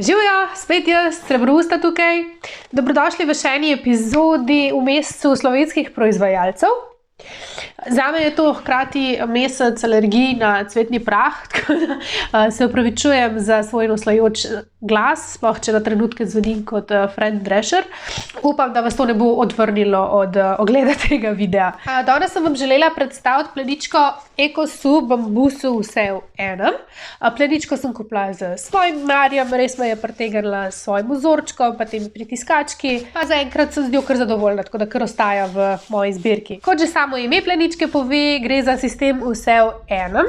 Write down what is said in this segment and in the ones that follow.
Živijo, spet jaz, Srebrousta tukaj. Dobrodošli v še eni epizodi v mesecu slovenskih proizvajalcev. Zame je to hkrati mesec alergij na cvetni prah, tako da se opravičujem za svoj noslajoč glas, sploh če na trenutke zvonim kot Fran Drescher. Upam, da vas to ne bo odvrnilo od ogleda tega videa. Danes sem vam želela predstaviti pleničko Ecosu Bambusu vse v enem. Pleničko sem kupila z svojim marjem, res me je pritegnila s svojim vzorčkom, pa temi pritiskački, pa zaenkrat sem z njo kar zadovoljna, tako da kar ostaja v moji zbirki. Kot že samo ime pleničke pove, gre za sistem vse v enem.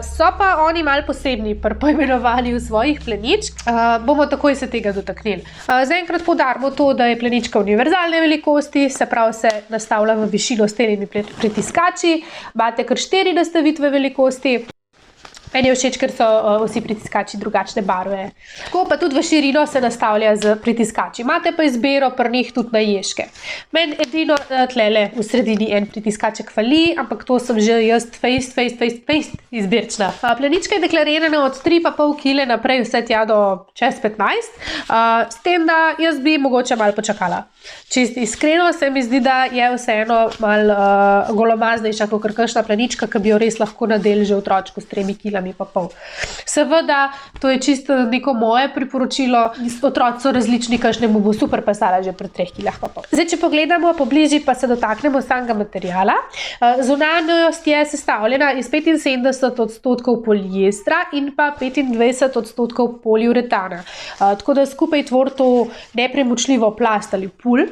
So pa oni malo posebni pri poimenovanju svojih pleničk. Bomo takoj se tega dotaknili. Zaenkrat poudarimo to, da je plenička univerzalne velikosti, se pravi se nastavlja v višino s temi pritiskači. Imate kar 4 nastavitve velikosti. Meni je všeč, ker so vsi pritiskači drugačne barve. Tako pa tudi v širino se nastavlja z pritiskači. Imate pa izbiro pri njih tudi na ježke. Meni edino tlele v sredini en pritiskaček fali, ampak to sem že jaz fejst izbirčna. Plenička je deklarirana od 3,5 kg naprej vse tja do čez 15. S tem, da jaz bi mogoče malo počakala. Čist iskreno se mi zdi, da je vseeno malo golomaznejša kot kakšna plenička, ki bi jo res lahko nadeli že otročku s 3 kg. Seveda, to je čisto neko moje priporočilo, otroci so različni, kakšnemu bo super pasala že pri 3,5 kg. Zdaj, če pogledamo pobližje, pa se dotaknemo samega materiala. Zunanjost je sestavljena iz 75% poliestra in pa 25% poliuretana. Tako da skupaj tvori to nepremočljivo plast ali pul.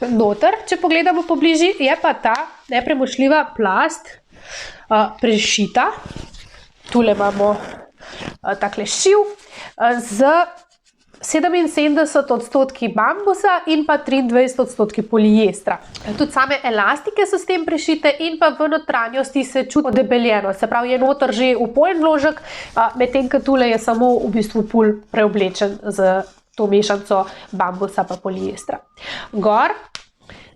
Noter, če pogledamo pobližje, je pa ta nepremočljiva plast prešita. Tule imamo takle šiv z 77% bambusa in pa 23% poliestra. Tudi same elastike so s tem prešite in pa v notranjosti se čuti odebeljeno. Se pravi, je noter že upojen vložek, medtem ko tule je samo v bistvu pul preoblečen z to mešanco bambusa pa poliestra. Gor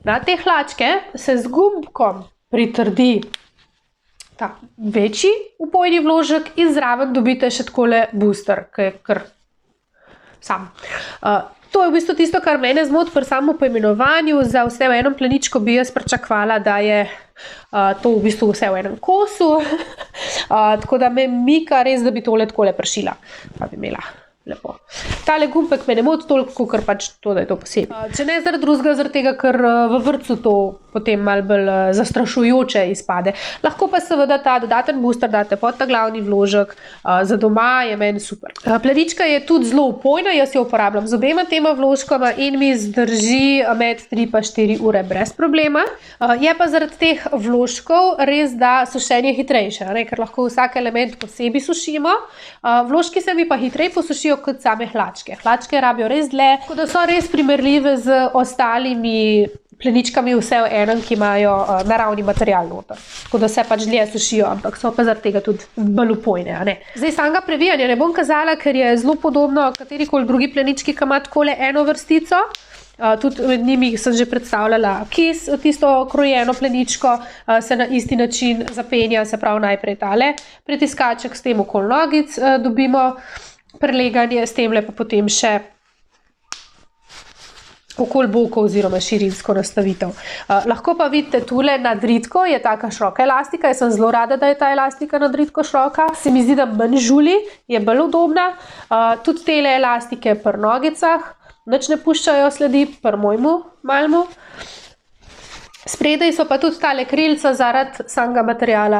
na te hlačke se z gumbkom pritrdi ta večji upojni vložek in zraven dobite še takole booster, ki je kar sam. To je v bistvu tisto, kar mene zmoti pri samem poimenovanju. Za vse v enem pleničko bi jaz pričakovala, da je to v bistvu vse v enem kosu. Tako da me mika res, da bi tole takole pršila. Pa bi imela lepo. Tale gumbek me ne moti toliko, ker pač to, da je to posebej. Če ne zaradi drugega, zaradi tega, ker v vrtcu to potem malo bolj zastrašujoče izpade. Lahko pa seveda ta dodaten booster date pod ta glavni vložek. Za doma je meni super. Plenička je tudi zelo upojna, jaz jo uporabljam z obema tema vložkoma in mi zdrži med 3 pa 4 ure brez problema. Je pa zaradi teh vložkov res, da sušenje hitrejše, ker lahko vsak element posebej sušimo. Vložki se mi pa hitreje posušijo kot same hlačke. Hlačke rabijo res dlje, tako da so res primerljive z ostalimi pleničkami vse v enem, ki imajo naravni material noter. Tako da se pač dlje sušijo, ampak so pa zaradi tega tudi bolj upojne. Zdaj, samega previjanja ne bom kazala, ker je zelo podobno katerikoli drugi plenički, ki ima takole eno vrstico. Tudi med njimi sem že predstavljala kis, tisto krojeno pleničko, se na isti način zapenja, se pravi najprej tale pritiskaček s tem okoli nogic dobimo preleganje, s tem pa potem še okoli bokov oziroma širinsko nastavitev. Lahko pa vidite tule nad ritko je taka široka elastika. Jaz sem zelo rada, da je ta elastika nad ritko široka. Se mi zdi, da manj žuli, je bolj udobna. Tudi tele elastike pri nogicah nič ne puščajo sledi, pri mojmu malmu. Spredaj so pa tudi tale krilca zaradi samega materijala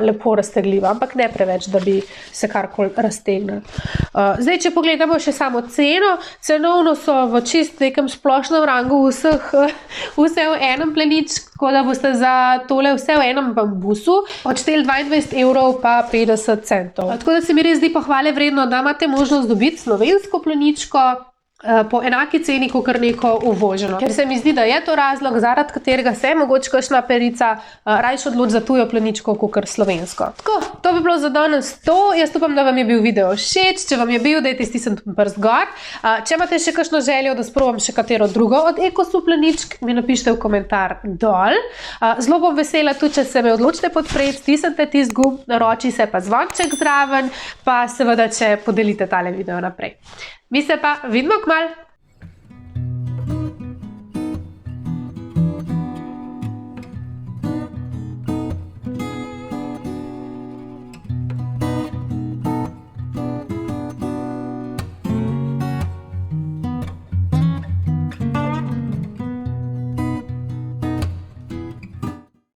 lepo raztegljiva, ampak ne preveč, da bi se karkoli raztegnili. Zdaj, če pogledamo še samo ceno, cenovno so v čist nekem splošnem rangu vse v enem pleničku, tako da boste za tole vse v enem bambusu odšteli 22 € pa 50 centov. Tako da se mi res zdi pohvale vredno, da imate možnost dobiti slovensko pleničko po enaki ceni kot neko uvoženo. Ker se mi zdi, da je to razlog, zaradi katerega se mogoče kakšna perica rajš odloči za tujo pleničko kot slovensko. Tako, to bi bilo za danes to. Jaz upam, da vam je bil video všeč. Če vam je bil, dajte stisniti prst gor. Če imate še kakšno željo, da sprobam še katero drugo od EcoSu pleničk, mi napišite v komentar dol. Zelo bom vesela tudi, če se me odločite podpreti, stisnite tisti gumb, naroči se pa zvonček zraven, pa seveda, če podelite tale video naprej. Mi se pa vidimo kmalu!